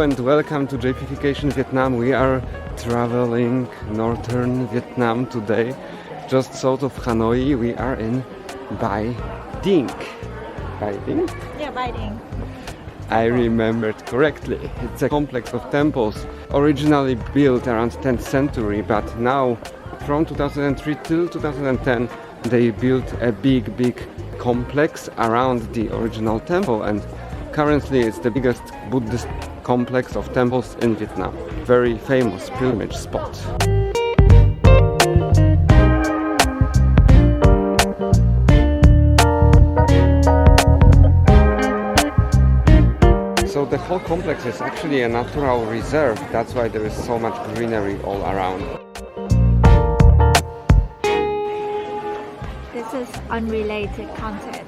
and welcome to JPification Vietnam. We are traveling northern Vietnam today. Just south of Hanoi, we are in Bai Dinh. Bai Dinh? Yeah, Bai Dinh. I remembered correctly. It's a complex of temples originally built around 10th century, but now from 2003 till 2010 they built a big complex around the original temple, and currently it's the biggest Buddhist complex of temples in Vietnam. Very famous pilgrimage spot. So the whole complex is actually a natural reserve. That's why there is so much greenery all around. This is unrelated contents.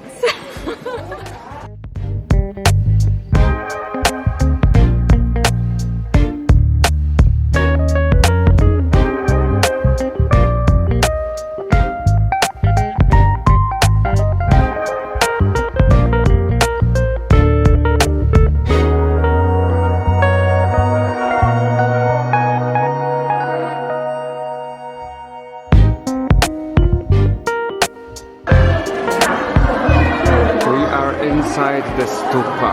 Inside the stupa.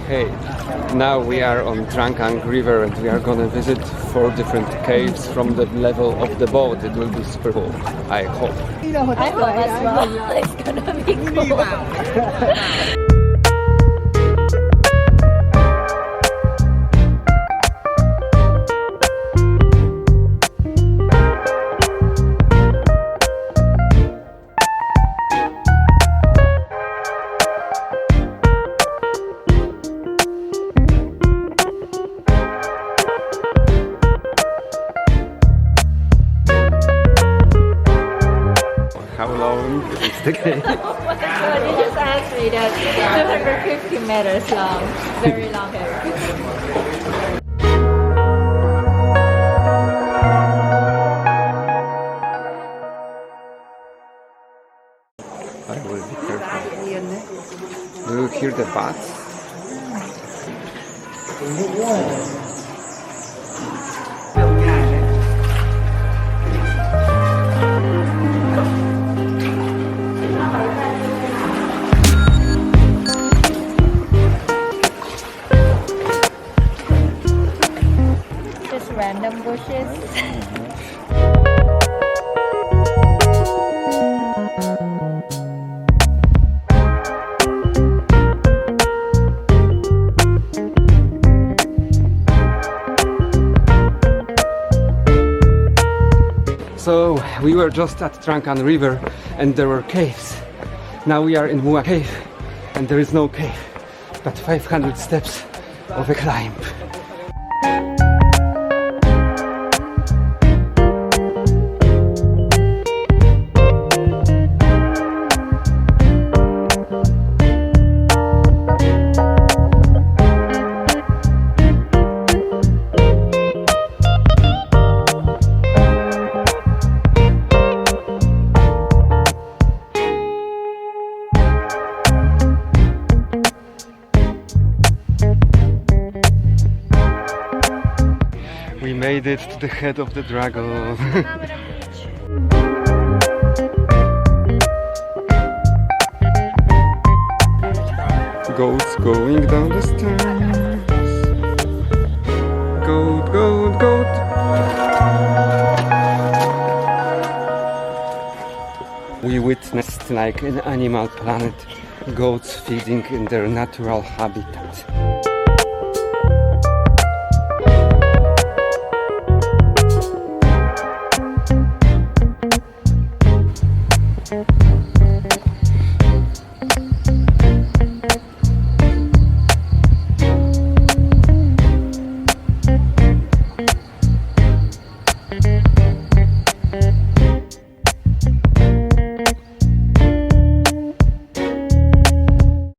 Hey, now we are on Trang An river and we are gonna visit 4 different caves from the level of the boat. It will be super cool, I hope. I hope as well. It's gonna be cool. How long is the cave? Well, you just asked me that 250 meters long. Very long cave. I will be careful. Do you hear the bats? Just random bushes. So we were just at Trang An river and there were caves. Now we are in Mua Cave and there is no cave, but 500 steps of a climb. We made it to the head of the dragon. Goats going down the stairs. Goat, goat, goat. We witnessed like an Animal Planet, goats feeding in their natural habitat.